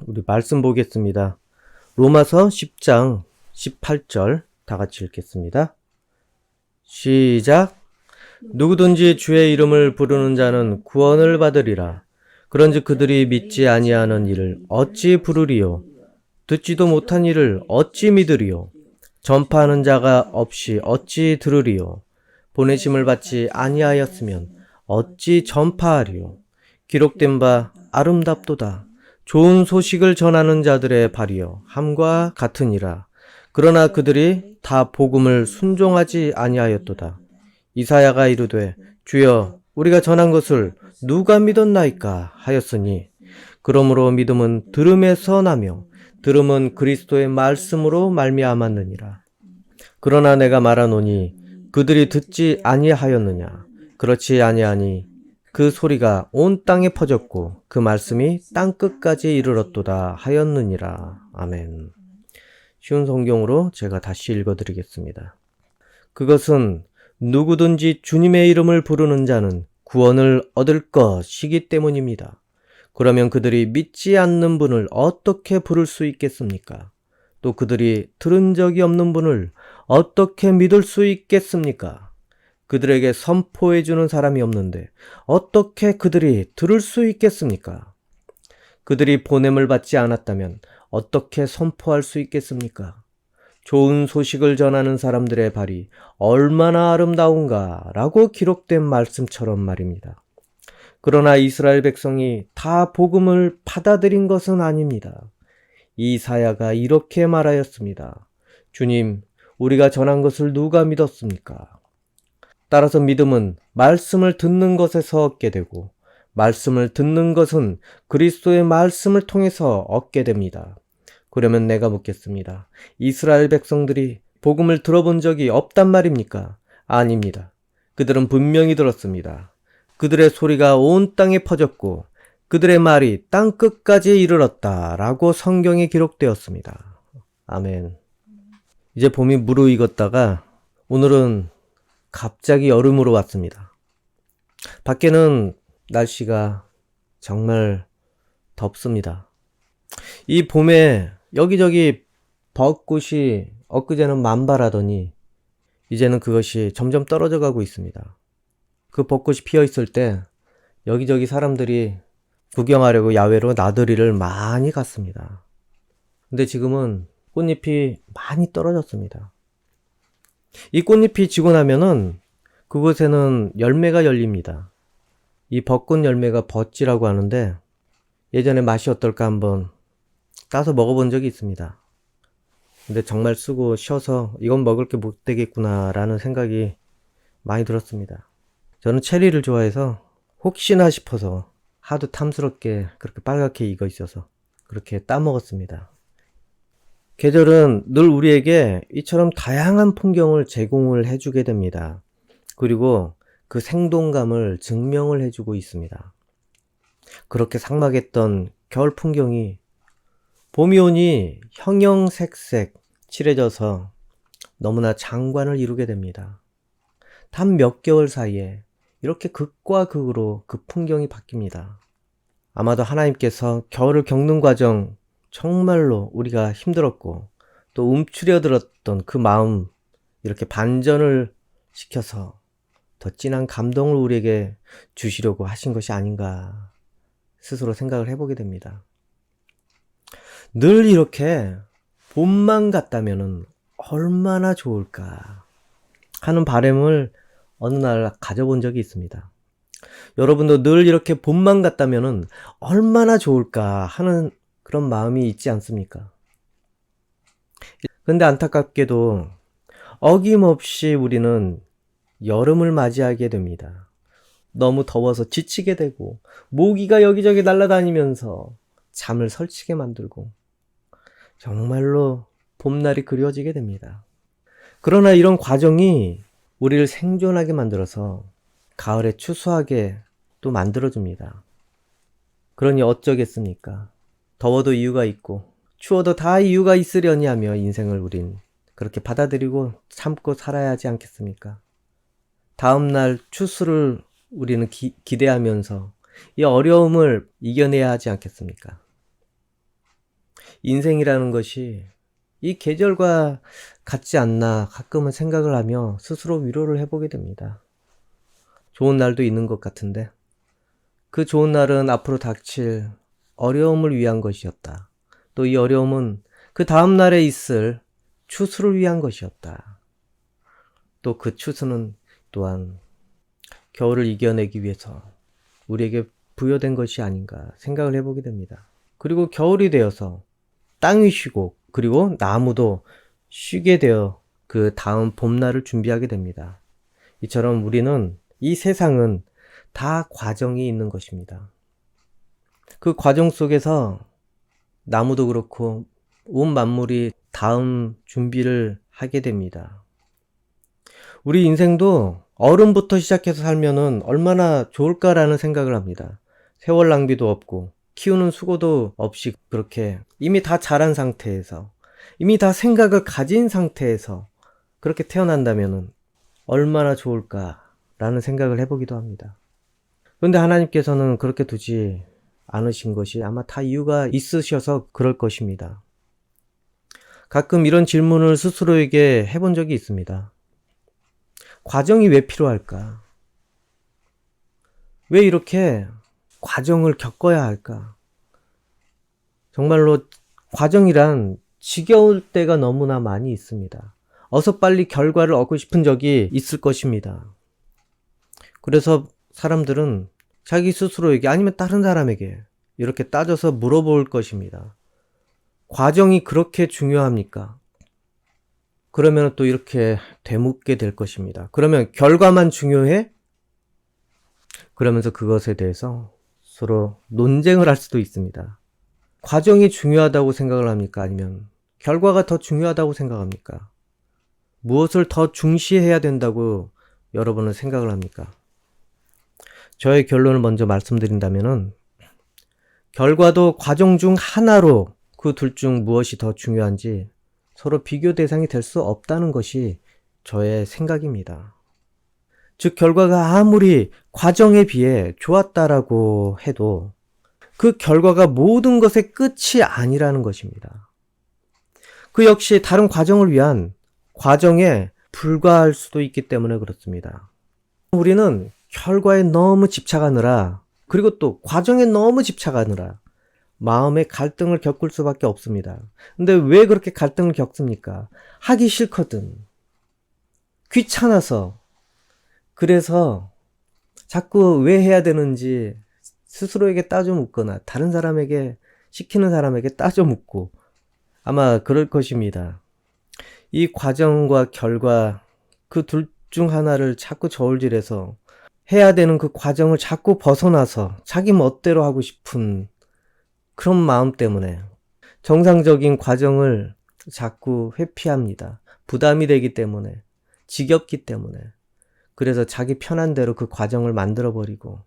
우리 말씀 보겠습니다. 로마서 10장 18절 다 같이 읽겠습니다. 시작. 누구든지 주의 이름을 부르는 자는 구원을 받으리라. 그런즉 그들이 믿지 아니하는 이를 어찌 부르리요? 듣지도 못한 이를 어찌 믿으리요? 전파하는 자가 없이 어찌 들으리요? 보내심을 받지 아니하였으면 어찌 전파하리요? 기록된 바 아름답도다. 좋은 소식을 전하는 자들의 발이여 함과 같으니라. 그러나 그들이 다 복음을 순종하지 아니하였도다. 이사야가 이르되 주여 우리가 전한 것을 누가 믿었나이까 하였으니 그러므로 믿음은 들음에서 나며 들음은 그리스도의 말씀으로 말미암았느니라. 그러나 내가 말하노니 그들이 듣지 아니하였느냐. 그렇지 아니하니 그 소리가 온 땅에 퍼졌고 그 말씀이 땅끝까지 이르렀도다 하였느니라. 아멘. 쉬운 성경으로 제가 다시 읽어드리겠습니다. 그것은 누구든지 주님의 이름을 부르는 자는 구원을 얻을 것이기 때문입니다. 그러면 그들이 믿지 않는 분을 어떻게 부를 수 있겠습니까? 또 그들이 들은 적이 없는 분을 어떻게 믿을 수 있겠습니까? 그들에게 선포해 주는 사람이 없는데 어떻게 그들이 들을 수 있겠습니까? 그들이 보냄을 받지 않았다면 어떻게 선포할 수 있겠습니까? 좋은 소식을 전하는 사람들의 발이 얼마나 아름다운가 라고 기록된 말씀처럼 말입니다. 그러나 이스라엘 백성이 다 복음을 받아들인 것은 아닙니다. 이사야가 이렇게 말하였습니다. 주님, 우리가 전한 것을 누가 믿었습니까? 따라서 믿음은 말씀을 듣는 것에서 얻게 되고 말씀을 듣는 것은 그리스도의 말씀을 통해서 얻게 됩니다. 그러면 내가 묻겠습니다. 이스라엘 백성들이 복음을 들어본 적이 없단 말입니까? 아닙니다. 그들은 분명히 들었습니다. 그들의 소리가 온 땅에 퍼졌고 그들의 말이 땅 끝까지 이르렀다라고 성경에 기록되었습니다. 아멘. 이제 봄이 무르익었다가 오늘은 갑자기 여름으로 왔습니다. 밖에는 날씨가 정말 덥습니다. 이 봄에 여기저기 벚꽃이 엊그제는 만발하더니 이제는 그것이 점점 떨어져 가고 있습니다. 그 벚꽃이 피어 있을 때 여기저기 사람들이 구경하려고 야외로 나들이를 많이 갔습니다. 근데 지금은 꽃잎이 많이 떨어졌습니다. 이 꽃잎이 지고 나면은 그곳에는 열매가 열립니다. 이 벚꽃 열매가 버찌라고 하는데 예전에 맛이 어떨까 한번 따서 먹어본 적이 있습니다. 근데 정말 쓰고 쉬어서 이건 먹을 게 못 되겠구나 라는 생각이 많이 들었습니다. 저는 체리를 좋아해서 혹시나 싶어서 하도 탐스럽게 그렇게 빨갛게 익어 있어서 그렇게 따먹었습니다. 계절은 늘 우리에게 이처럼 다양한 풍경을 제공을 해주게 됩니다. 그리고 그 생동감을 증명을 해주고 있습니다. 그렇게 삭막했던 겨울 풍경이 봄이 오니 형형색색 칠해져서 너무나 장관을 이루게 됩니다. 단 몇 개월 사이에 이렇게 극과 극으로 그 풍경이 바뀝니다. 아마도 하나님께서 겨울을 겪는 과정 정말로 우리가 힘들었고 또 움츠려들었던 그 마음 이렇게 반전을 시켜서 더 진한 감동을 우리에게 주시려고 하신 것이 아닌가 스스로 생각을 해보게 됩니다. 늘 이렇게 봄만 같다면 얼마나 좋을까 하는 바람을 어느 날 가져본 적이 있습니다. 여러분도 늘 이렇게 봄만 같다면 얼마나 좋을까 하는 그런 마음이 있지 않습니까? 근데 안타깝게도 어김없이 우리는 여름을 맞이하게 됩니다. 너무 더워서 지치게 되고 모기가 여기저기 날아다니면서 잠을 설치게 만들고 정말로 봄날이 그리워지게 됩니다. 그러나 이런 과정이 우리를 생존하게 만들어서 가을에 추수하게 또 만들어줍니다. 그러니 어쩌겠습니까? 더워도 이유가 있고 추워도 다 이유가 있으려니 하며 인생을 우린 그렇게 받아들이고 참고 살아야 하지 않겠습니까? 다음날 추수를 우리는 기대하면서 이 어려움을 이겨내야 하지 않겠습니까? 인생이라는 것이 이 계절과 같지 않나 가끔은 생각을 하며 스스로 위로를 해보게 됩니다. 좋은 날도 있는 것 같은데 그 좋은 날은 앞으로 닥칠 어려움을 위한 것이었다. 또 이 어려움은 그 다음 날에 있을 추수를 위한 것이었다. 또 그 추수는 또한 겨울을 이겨내기 위해서 우리에게 부여된 것이 아닌가 생각을 해보게 됩니다. 그리고 겨울이 되어서 땅이 쉬고 그리고 나무도 쉬게 되어 그 다음 봄날을 준비하게 됩니다. 이처럼 우리는 이 세상은 다 과정이 있는 것입니다. 그 과정 속에서 나무도 그렇고 온 만물이 다음 준비를 하게 됩니다. 우리 인생도 어른부터 시작해서 살면은 얼마나 좋을까라는 생각을 합니다. 세월 낭비도 없고 키우는 수고도 없이 그렇게 이미 다 자란 상태에서 이미 다 생각을 가진 상태에서 그렇게 태어난다면은 얼마나 좋을까라는 생각을 해보기도 합니다. 그런데 하나님께서는 그렇게 두지 않으신 것이 아마 다 이유가 있으셔서 그럴 것입니다. 가끔 이런 질문을 스스로에게 해본 적이 있습니다. 과정이 왜 필요할까? 왜 이렇게 과정을 겪어야 할까? 정말로 과정이란 지겨울 때가 너무나 많이 있습니다. 어서 빨리 결과를 얻고 싶은 적이 있을 것입니다. 그래서 사람들은 자기 스스로에게 아니면 다른 사람에게 이렇게 따져서 물어볼 것입니다. 과정이 그렇게 중요합니까? 그러면 또 이렇게 되묻게 될 것입니다. 그러면 결과만 중요해? 그러면서 그것에 대해서 서로 논쟁을 할 수도 있습니다. 과정이 중요하다고 생각을 합니까? 아니면 결과가 더 중요하다고 생각합니까? 무엇을 더 중시해야 된다고 여러분은 생각을 합니까? 저의 결론을 먼저 말씀드린다면은 결과도 과정 중 하나로 그 둘 중 무엇이 더 중요한지 서로 비교 대상이 될 수 없다는 것이 저의 생각입니다. 즉 결과가 아무리 과정에 비해 좋았다라고 해도 그 결과가 모든 것의 끝이 아니라는 것입니다. 그 역시 다른 과정을 위한 과정에 불과할 수도 있기 때문에 그렇습니다. 우리는 결과에 너무 집착하느라 그리고 또 과정에 너무 집착하느라 마음의 갈등을 겪을 수밖에 없습니다. 근데 왜 그렇게 갈등을 겪습니까? 하기 싫거든. 귀찮아서. 그래서 자꾸 왜 해야 되는지 스스로에게 따져 묻거나 다른 사람에게 시키는 사람에게 따져 묻고 아마 그럴 것입니다. 이 과정과 결과 그 둘 중 하나를 자꾸 저울질해서 해야 되는 그 과정을 자꾸 벗어나서 자기 멋대로 하고 싶은 그런 마음 때문에 정상적인 과정을 자꾸 회피합니다. 부담이 되기 때문에, 지겹기 때문에. 그래서 자기 편한 대로 그 과정을 만들어버리고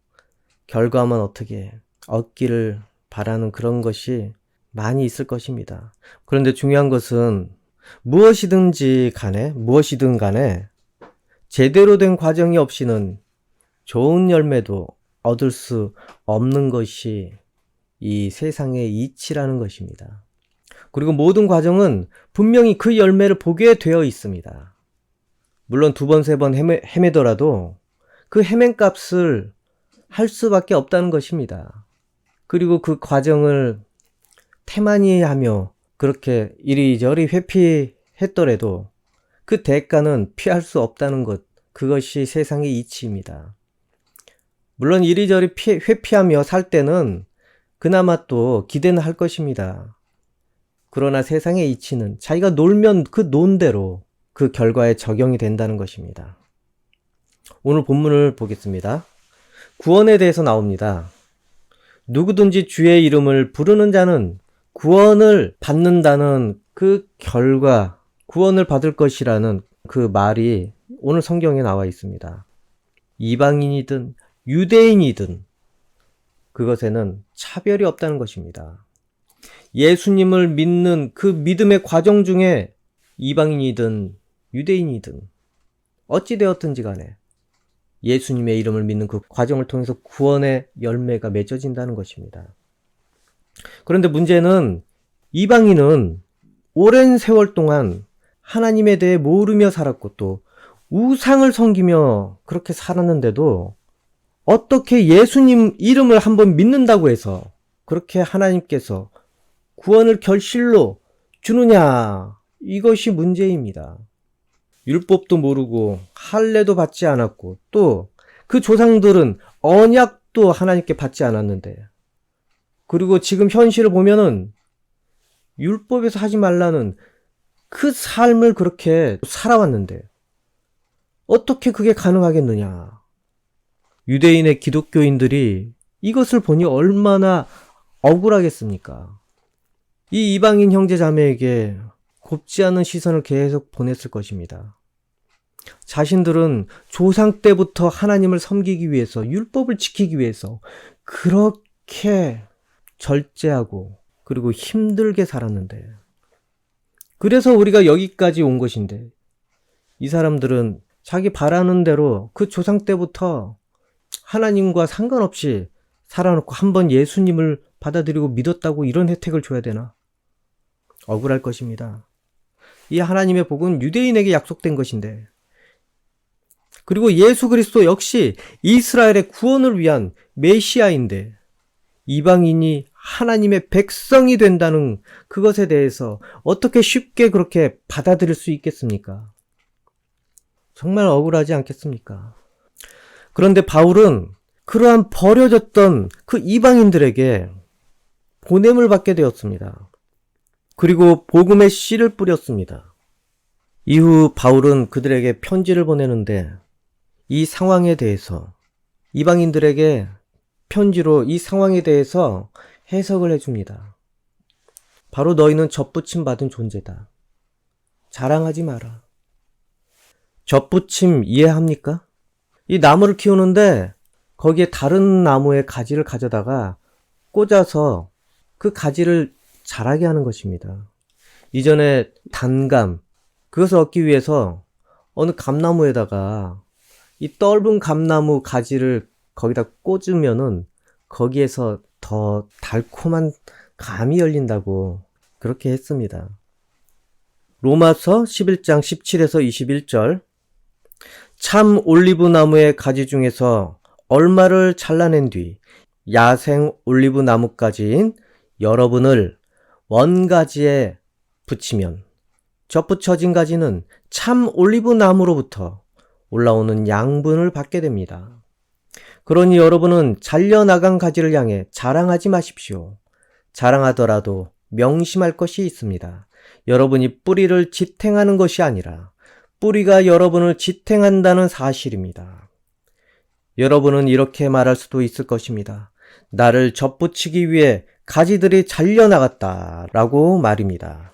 결과만 어떻게 얻기를 바라는 그런 것이 많이 있을 것입니다. 그런데 중요한 것은 무엇이든 간에 제대로 된 과정이 없이는 좋은 열매도 얻을 수 없는 것이 이 세상의 이치라는 것입니다. 그리고 모든 과정은 분명히 그 열매를 보게 되어 있습니다. 물론 2번, 3번 헤매더라도 그 헤맨 값을 할 수밖에 없다는 것입니다. 그리고 그 과정을 태만히 하며 그렇게 이리저리 회피했더라도 그 대가는 피할 수 없다는 것, 그것이 세상의 이치입니다. 물론 이리저리 회피하며 살 때는 그나마 또 기대는 할 것입니다. 그러나 세상의 이치는 자기가 놀면 그 논대로 그 결과에 적용이 된다는 것입니다. 오늘 본문을 보겠습니다. 구원에 대해서 나옵니다. 누구든지 주의 이름을 부르는 자는 구원을 받는다는 그 결과, 구원을 받을 것이라는 그 말이 오늘 성경에 나와 있습니다. 이방인이든 유대인이든 그것에는 차별이 없다는 것입니다. 예수님을 믿는 그 믿음의 과정 중에 이방인이든 유대인이든 어찌되었든지 간에 예수님의 이름을 믿는 그 과정을 통해서 구원의 열매가 맺어진다는 것입니다. 그런데 문제는 이방인은 오랜 세월 동안 하나님에 대해 모르며 살았고 또 우상을 섬기며 그렇게 살았는데도 어떻게 예수님 이름을 한번 믿는다고 해서 그렇게 하나님께서 구원을 결실로 주느냐? 이것이 문제입니다. 율법도 모르고 할례도 받지 않았고 또 그 조상들은 언약도 하나님께 받지 않았는데, 그리고 지금 현실을 보면은 율법에서 하지 말라는 그 삶을 그렇게 살아왔는데 어떻게 그게 가능하겠느냐? 유대인의 기독교인들이 이것을 보니 얼마나 억울하겠습니까? 이 이방인 형제 자매에게 곱지 않은 시선을 계속 보냈을 것입니다. 자신들은 조상 때부터 하나님을 섬기기 위해서, 율법을 지키기 위해서 그렇게 절제하고 그리고 힘들게 살았는데, 그래서 우리가 여기까지 온 것인데, 이 사람들은 자기 바라는 대로 그 조상 때부터 하나님과 상관없이 살아놓고 한번 예수님을 받아들이고 믿었다고 이런 혜택을 줘야 되나? 억울할 것입니다. 이 하나님의 복은 유대인에게 약속된 것인데, 그리고 예수 그리스도 역시 이스라엘의 구원을 위한 메시아인데 이방인이 하나님의 백성이 된다는 그것에 대해서 어떻게 쉽게 그렇게 받아들일 수 있겠습니까? 정말 억울하지 않겠습니까? 그런데 바울은 그러한 버려졌던 그 이방인들에게 보냄을 받게 되었습니다. 그리고 복음의 씨를 뿌렸습니다. 이후 바울은 그들에게 편지를 보내는데 이 상황에 대해서, 이방인들에게 편지로 이 상황에 대해서 해석을 해줍니다. 바로 너희는 접붙임 받은 존재다. 자랑하지 마라. 접붙임 이해합니까? 이 나무를 키우는데 거기에 다른 나무의 가지를 가져다가 꽂아서 그 가지를 자라게 하는 것입니다. 이전에 단감, 그것을 얻기 위해서 어느 감나무에다가 이 떫은 감나무 가지를 거기다 꽂으면은 거기에서 더 달콤한 감이 열린다고 그렇게 했습니다. 로마서 11장 17에서 21절, 참 올리브 나무의 가지 중에서 얼마를 잘라낸 뒤 야생 올리브 나무가지인 여러분을 원가지에 붙이면 접붙여진 가지는 참 올리브 나무로부터 올라오는 양분을 받게 됩니다. 그러니 여러분은 잘려나간 가지를 향해 자랑하지 마십시오. 자랑하더라도 명심할 것이 있습니다. 여러분이 뿌리를 지탱하는 것이 아니라 뿌리가 여러분을 지탱한다는 사실입니다. 여러분은 이렇게 말할 수도 있을 것입니다. 나를 접붙이기 위해 가지들이 잘려나갔다 라고 말입니다.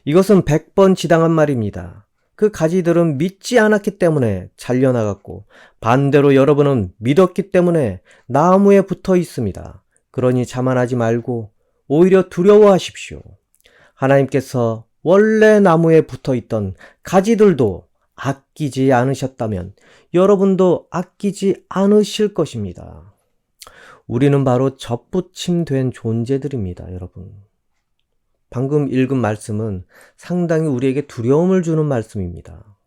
이것은 100번 지당한 말입니다. 그 가지들은 믿지 않았기 때문에 잘려나갔고 반대로 여러분은 믿었기 때문에 나무에 붙어 있습니다. 그러니 자만하지 말고 오히려 두려워하십시오. 하나님께서 원래 나무에 붙어 있던 가지들도 아끼지 않으셨다면 여러분도 아끼지 않으실 것입니다. 우리는 바로 접붙임된 존재들입니다, 여러분. 방금 읽은 말씀은 상당히 우리에게 두려움을 주는 말씀입니다.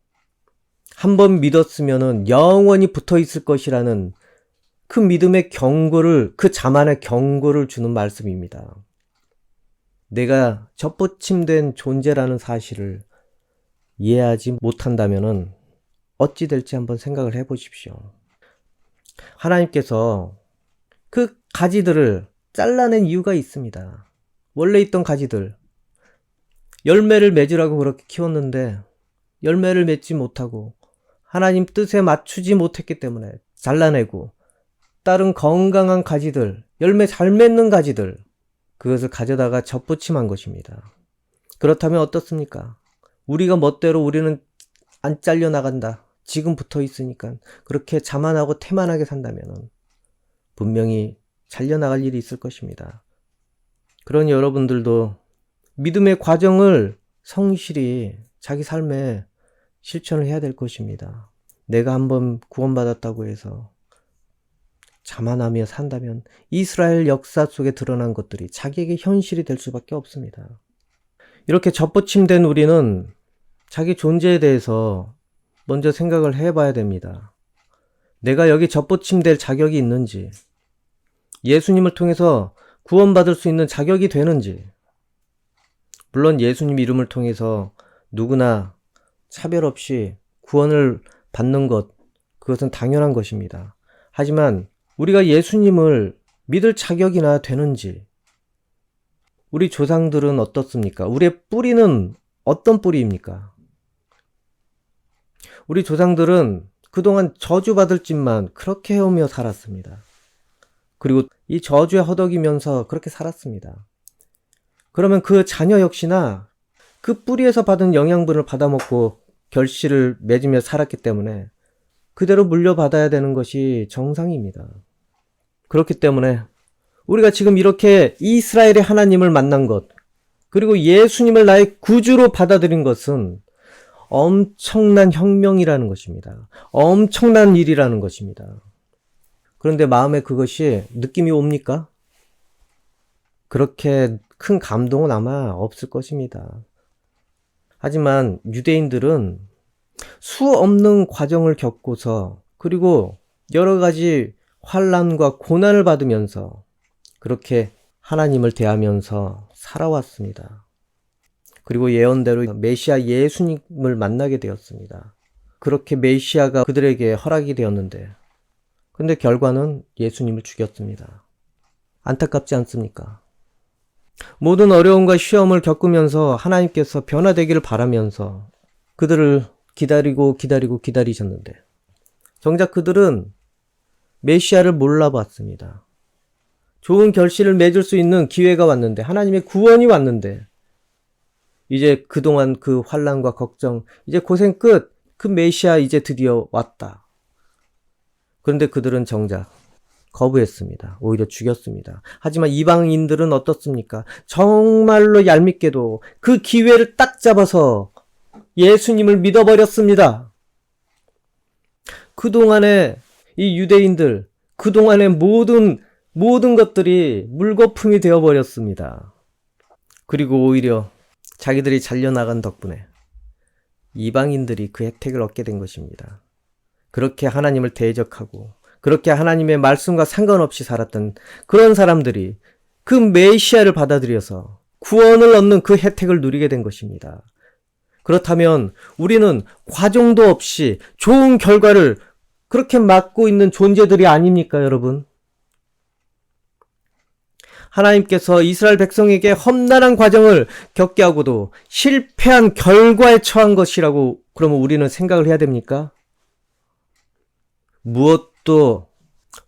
한번 믿었으면 영원히 붙어 있을 것이라는 그 믿음의 경고를, 그 자만의 경고를 주는 말씀입니다. 내가 접붙임된 존재라는 사실을 이해하지 못한다면 어찌 될지 한번 생각을 해보십시오. 하나님께서 그 가지들을 잘라낸 이유가 있습니다. 원래 있던 가지들, 열매를 맺으라고 그렇게 키웠는데 열매를 맺지 못하고 하나님 뜻에 맞추지 못했기 때문에 잘라내고, 다른 건강한 가지들, 열매 잘 맺는 가지들, 그것을 가져다가 접붙임한 것입니다. 그렇다면 어떻습니까? 우리가 멋대로 우리는 안 잘려나간다, 지금 붙어 있으니까 그렇게 자만하고 태만하게 산다면 분명히 잘려나갈 일이 있을 것입니다. 그러니 여러분들도 믿음의 과정을 성실히 자기 삶에 실천을 해야 될 것입니다. 내가 한번 구원받았다고 해서 자만하며 산다면 이스라엘 역사 속에 드러난 것들이 자기에게 현실이 될 수밖에 없습니다. 이렇게 접붙임된 우리는 자기 존재에 대해서 먼저 생각을 해봐야 됩니다. 내가 여기 접붙임될 자격이 있는지, 예수님을 통해서 구원받을 수 있는 자격이 되는지. 물론 예수님 이름을 통해서 누구나 차별 없이 구원을 받는 것, 그것은 당연한 것입니다. 하지만 우리가 예수님을 믿을 자격이나 되는지, 우리 조상들은 어떻습니까? 우리의 뿌리는 어떤 뿌리입니까? 우리 조상들은 그동안 저주받을 짓만 그렇게 해오며 살았습니다. 그리고 이 저주에 허덕이면서 그렇게 살았습니다. 그러면 그 자녀 역시나 그 뿌리에서 받은 영양분을 받아먹고 결실을 맺으며 살았기 때문에 그대로 물려받아야 되는 것이 정상입니다. 그렇기 때문에 우리가 지금 이렇게 이스라엘의 하나님을 만난 것, 그리고 예수님을 나의 구주로 받아들인 것은 엄청난 혁명이라는 것입니다. 엄청난 일이라는 것입니다. 그런데 마음에 그것이 느낌이 옵니까? 그렇게 큰 감동은 아마 없을 것입니다. 하지만 유대인들은 수 없는 과정을 겪고서, 그리고 여러 가지 환난과 고난을 받으면서 그렇게 하나님을 대하면서 살아왔습니다. 그리고 예언대로 메시아 예수님을 만나게 되었습니다. 그렇게 메시아가 그들에게 허락이 되었는데, 근데 결과는 예수님을 죽였습니다. 안타깝지 않습니까? 모든 어려움과 시험을 겪으면서 하나님께서 변화되기를 바라면서 그들을 기다리셨는데, 정작 그들은 메시아를 몰라봤습니다. 좋은 결실을 맺을 수 있는 기회가 왔는데, 하나님의 구원이 왔는데, 이제 그동안 그 환난과 걱정, 이제 고생 끝, 그 메시아 이제 드디어 왔다. 그런데 그들은 정작 거부했습니다. 오히려 죽였습니다. 하지만 이방인들은 어떻습니까? 정말로 얄밉게도 그 기회를 딱 잡아서 예수님을 믿어버렸습니다. 그동안의 이 유대인들, 그동안의 모든 것들이 물거품이 되어버렸습니다. 그리고 오히려 자기들이 잘려나간 덕분에 이방인들이 그 혜택을 얻게 된 것입니다. 그렇게 하나님을 대적하고 그렇게 하나님의 말씀과 상관없이 살았던 그런 사람들이 그 메시아를 받아들여서 구원을 얻는 그 혜택을 누리게 된 것입니다. 그렇다면 우리는 과정도 없이 좋은 결과를 그렇게 맞고 있는 존재들이 아닙니까, 여러분? 하나님께서 이스라엘 백성에게 험난한 과정을 겪게 하고도 실패한 결과에 처한 것이라고 그러면 우리는 생각을 해야 됩니까? 무엇도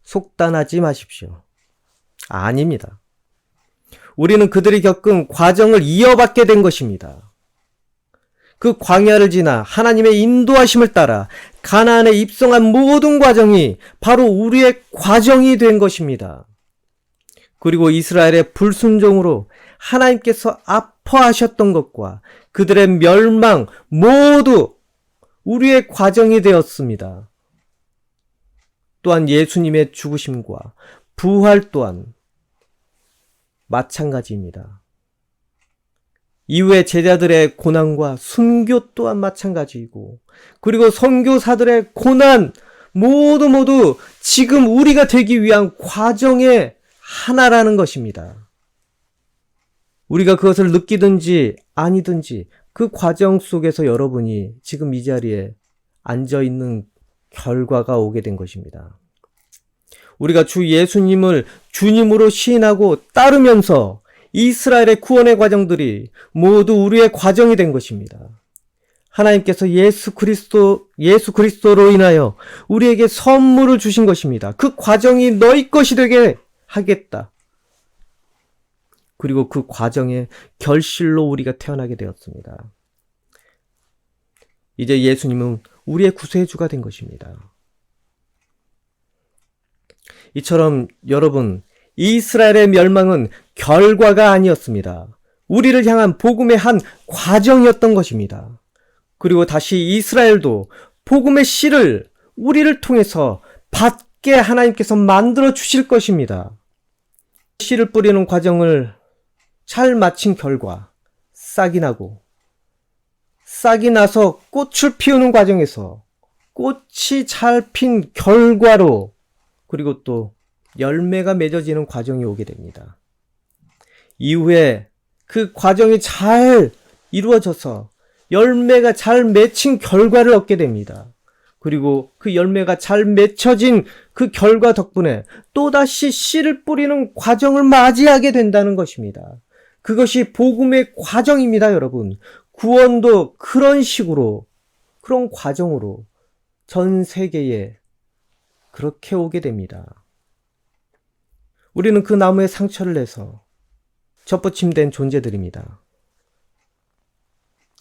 속단하지 마십시오. 아닙니다. 우리는 그들이 겪은 과정을 이어받게 된 것입니다. 그 광야를 지나 하나님의 인도하심을 따라 가나안에 입성한 모든 과정이 바로 우리의 과정이 된 것입니다. 그리고 이스라엘의 불순종으로 하나님께서 아파하셨던 것과 그들의 멸망 모두 우리의 과정이 되었습니다. 또한 예수님의 죽으심과 부활 또한 마찬가지입니다. 이후에 제자들의 고난과 순교 또한 마찬가지이고, 그리고 선교사들의 고난 모두 지금 우리가 되기 위한 과정의 하나라는 것입니다. 우리가 그것을 느끼든지 아니든지 그 과정 속에서 여러분이 지금 이 자리에 앉아있는 결과가 오게 된 것입니다. 우리가 주 예수님을 주님으로 시인하고 따르면서 이스라엘의 구원의 과정들이 모두 우리의 과정이 된 것입니다. 하나님께서 예수 그리스도로 인하여 우리에게 선물을 주신 것입니다. 그 과정이 너희 것이 되게 하겠다. 그리고 그 과정의 결실로 우리가 태어나게 되었습니다. 이제 예수님은 우리의 구세주가 된 것입니다. 이처럼 여러분, 이스라엘의 멸망은 결과가 아니었습니다. 우리를 향한 복음의 한 과정이었던 것입니다. 그리고 다시 이스라엘도 복음의 씨를 우리를 통해서 쉽게 하나님께서 만들어 주실 것입니다. 씨를 뿌리는 과정을 잘 마친 결과 싹이 나고, 싹이 나서 꽃을 피우는 과정에서 꽃이 잘 핀 결과로, 그리고 또 열매가 맺어지는 과정이 오게 됩니다. 이후에 그 과정이 잘 이루어져서 열매가 잘 맺힌 결과를 얻게 됩니다. 그리고 그 열매가 잘 맺혀진 그 결과 덕분에 또다시 씨를 뿌리는 과정을 맞이하게 된다는 것입니다. 그것이 복음의 과정입니다, 여러분. 구원도 그런 식으로, 그런 과정으로 전 세계에 그렇게 오게 됩니다. 우리는 그 나무에 상처를 내서 접붙임된 존재들입니다.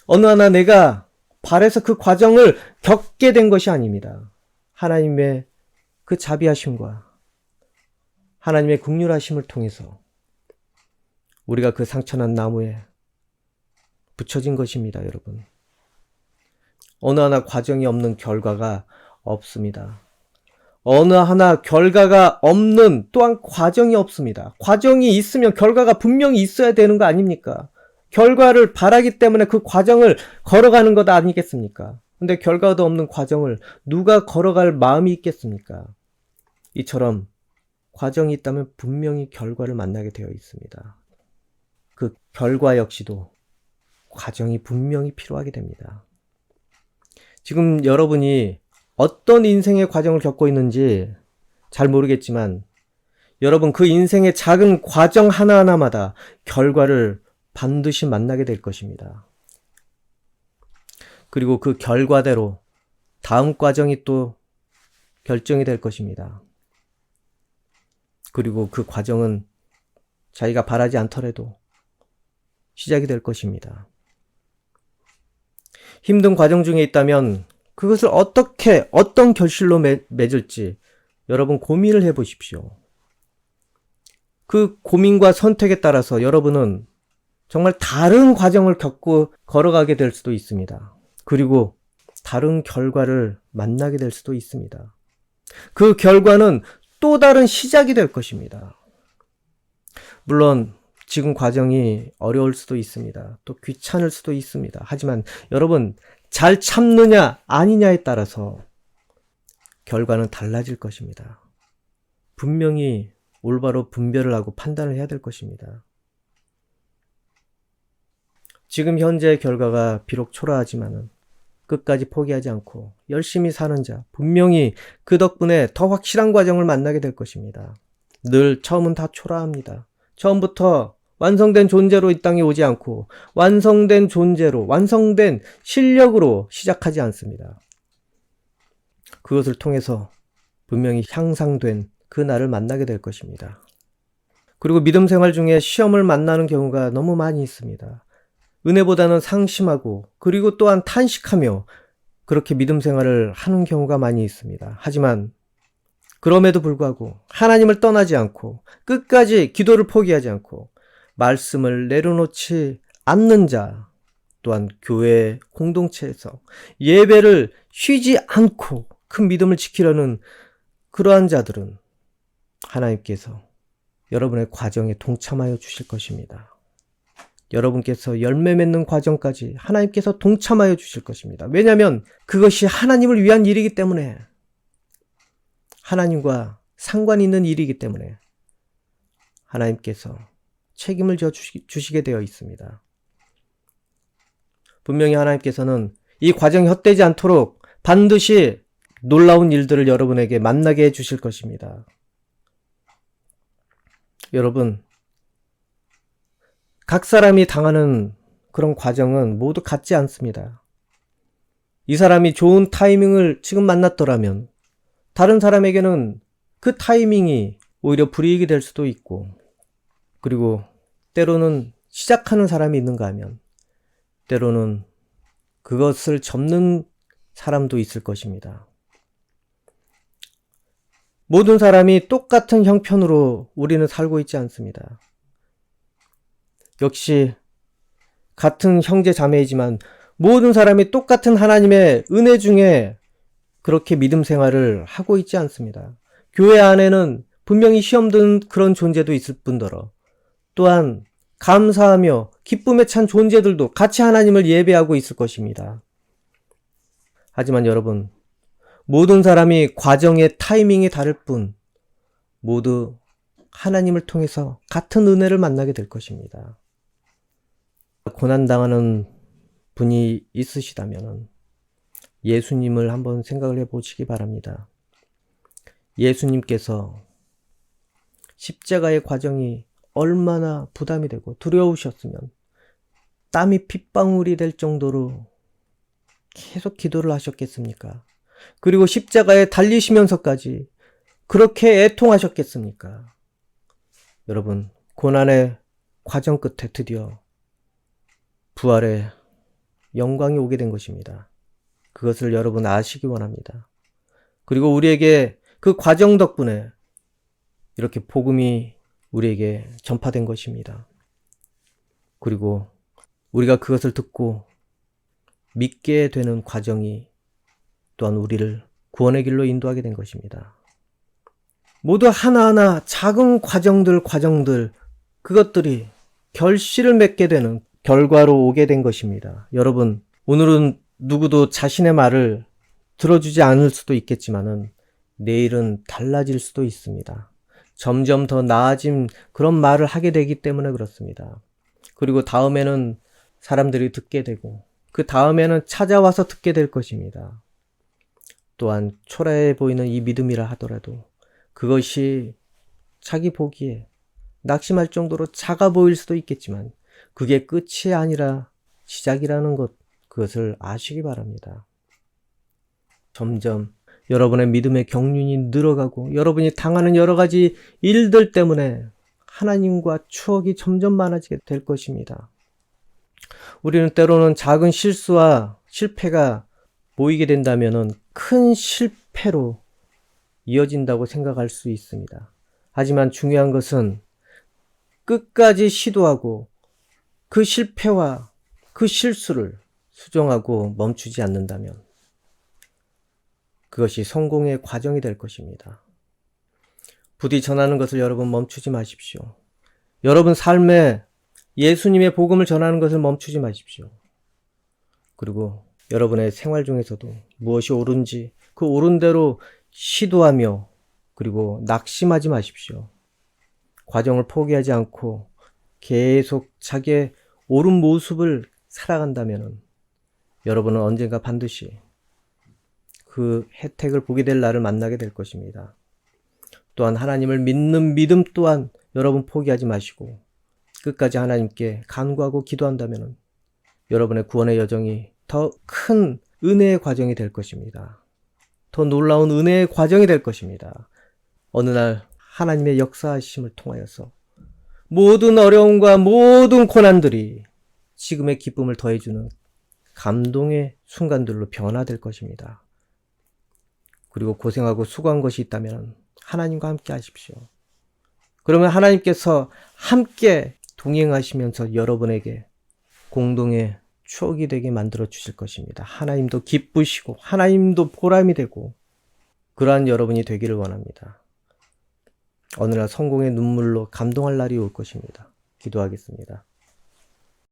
어느 하나 내가 발에서 그 과정을 겪게 된 것이 아닙니다. 하나님의 그 자비하심과 하나님의 긍휼하심을 통해서 우리가 그 상처난 나무에 붙여진 것입니다, 여러분. 어느 하나 과정이 없는 결과가 없습니다. 어느 하나 결과가 없는 또한 과정이 없습니다. 과정이 있으면 결과가 분명히 있어야 되는 거 아닙니까? 결과를 바라기 때문에 그 과정을 걸어가는 것 아니겠습니까? 근데 결과도 없는 과정을 누가 걸어갈 마음이 있겠습니까? 이처럼 과정이 있다면 분명히 결과를 만나게 되어 있습니다. 그 결과 역시도 과정이 분명히 필요하게 됩니다. 지금 여러분이 어떤 인생의 과정을 겪고 있는지 잘 모르겠지만 여러분 그 인생의 작은 과정 하나하나마다 결과를 반드시 만나게 될 것입니다. 그리고 그 결과대로 다음 과정이 또 결정이 될 것입니다. 그리고 그 과정은 자기가 바라지 않더라도 시작이 될 것입니다. 힘든 과정 중에 있다면 그것을 어떻게, 어떤 결실로 맺을지 여러분 고민을 해보십시오. 그 고민과 선택에 따라서 여러분은 정말 다른 과정을 겪고 걸어가게 될 수도 있습니다. 그리고 다른 결과를 만나게 될 수도 있습니다. 그 결과는 또 다른 시작이 될 것입니다. 물론 지금 과정이 어려울 수도 있습니다. 또 귀찮을 수도 있습니다. 하지만 여러분 잘 참느냐 아니냐에 따라서 결과는 달라질 것입니다. 분명히 올바로 분별을 하고 판단을 해야 될 것입니다. 지금 현재의 결과가 비록 초라하지만은 끝까지 포기하지 않고 열심히 사는 자, 분명히 그 덕분에 더 확실한 과정을 만나게 될 것입니다. 늘 처음은 다 초라합니다. 처음부터 완성된 존재로 이 땅에 오지 않고 완성된 존재로, 완성된 실력으로 시작하지 않습니다. 그것을 통해서 분명히 향상된 그 날을 만나게 될 것입니다. 그리고 믿음 생활 중에 시험을 만나는 경우가 너무 많이 있습니다. 은혜보다는 상심하고 그리고 또한 탄식하며 그렇게 믿음 생활을 하는 경우가 많이 있습니다. 하지만 그럼에도 불구하고 하나님을 떠나지 않고 끝까지 기도를 포기하지 않고 말씀을 내려놓지 않는 자, 또한 교회 공동체에서 예배를 쉬지 않고 큰 믿음을 지키려는 그러한 자들은 하나님께서 여러분의 과정에 동참하여 주실 것입니다. 여러분께서 열매 맺는 과정까지 하나님께서 동참하여 주실 것입니다. 왜냐하면 그것이 하나님을 위한 일이기 때문에, 하나님과 상관 있는 일이기 때문에 하나님께서 책임을 져 주시게 되어 있습니다. 분명히 하나님께서는 이 과정이 헛되지 않도록 반드시 놀라운 일들을 여러분에게 만나게 해 주실 것입니다. 여러분, 각 사람이 당하는 그런 과정은 모두 같지 않습니다. 이 사람이 좋은 타이밍을 지금 만났더라면 다른 사람에게는 그 타이밍이 오히려 불이익이 될 수도 있고, 그리고 때로는 시작하는 사람이 있는가 하면 때로는 그것을 접는 사람도 있을 것입니다. 모든 사람이 똑같은 형편으로 우리는 살고 있지 않습니다. 역시 같은 형제 자매이지만 모든 사람이 똑같은 하나님의 은혜 중에 그렇게 믿음 생활을 하고 있지 않습니다. 교회 안에는 분명히 시험 든 그런 존재도 있을 뿐더러 또한 감사하며 기쁨에 찬 존재들도 같이 하나님을 예배하고 있을 것입니다. 하지만 여러분, 모든 사람이 과정의 타이밍이 다를 뿐 모두 하나님을 통해서 같은 은혜를 만나게 될 것입니다. 고난당하는 분이 있으시다면 예수님을 한번 생각을 해보시기 바랍니다. 예수님께서 십자가의 과정이 얼마나 부담이 되고 두려우셨으면 땀이 핏방울이 될 정도로 계속 기도를 하셨겠습니까? 그리고 십자가에 달리시면서까지 그렇게 애통하셨겠습니까? 여러분, 고난의 과정 끝에 드디어 부활의 영광이 오게 된 것입니다. 그것을 여러분 아시기 원합니다. 그리고 우리에게 그 과정 덕분에 이렇게 복음이 우리에게 전파된 것입니다. 그리고 우리가 그것을 듣고 믿게 되는 과정이 또한 우리를 구원의 길로 인도하게 된 것입니다. 모두 하나하나 작은 과정들 그것들이 결실을 맺게 되는 결과로 오게 된 것입니다. 여러분, 오늘은 누구도 자신의 말을 들어주지 않을 수도 있겠지만은 내일은 달라질 수도 있습니다. 점점 더 나아진 그런 말을 하게 되기 때문에 그렇습니다. 그리고 다음에는 사람들이 듣게 되고 그 다음에는 찾아와서 듣게 될 것입니다. 또한 초라해 보이는 이 믿음이라 하더라도 그것이 자기 보기에 낙심할 정도로 작아 보일 수도 있겠지만 그게 끝이 아니라 시작이라는 것, 그것을 아시기 바랍니다. 점점 여러분의 믿음의 경륜이 늘어가고 여러분이 당하는 여러 가지 일들 때문에 하나님과 추억이 점점 많아지게 될 것입니다. 우리는 때로는 작은 실수와 실패가 보이게 된다면 큰 실패로 이어진다고 생각할 수 있습니다. 하지만 중요한 것은 끝까지 시도하고 그 실패와 그 실수를 수정하고 멈추지 않는다면 그것이 성공의 과정이 될 것입니다. 부디 전하는 것을 여러분 멈추지 마십시오. 여러분 삶에 예수님의 복음을 전하는 것을 멈추지 마십시오. 그리고 여러분의 생활 중에서도 무엇이 옳은지 그 옳은 대로 시도하며 그리고 낙심하지 마십시오. 과정을 포기하지 않고 계속 자기의 옳은 모습을 살아간다면 여러분은 언젠가 반드시 그 혜택을 보게 될 날을 만나게 될 것입니다. 또한 하나님을 믿는 믿음 또한 여러분 포기하지 마시고 끝까지 하나님께 간구하고 기도한다면 여러분의 구원의 여정이 더 큰 은혜의 과정이 될 것입니다. 더 놀라운 은혜의 과정이 될 것입니다. 어느 날 하나님의 역사하심을 통하여서 모든 어려움과 모든 고난들이 지금의 기쁨을 더해주는 감동의 순간들로 변화될 것입니다. 그리고 고생하고 수고한 것이 있다면 하나님과 함께 하십시오. 그러면 하나님께서 함께 동행하시면서 여러분에게 공동의 추억이 되게 만들어 주실 것입니다. 하나님도 기쁘시고 하나님도 보람이 되고 그러한 여러분이 되기를 원합니다. 어느 날 성공의 눈물로 감동할 날이 올 것입니다. 기도하겠습니다.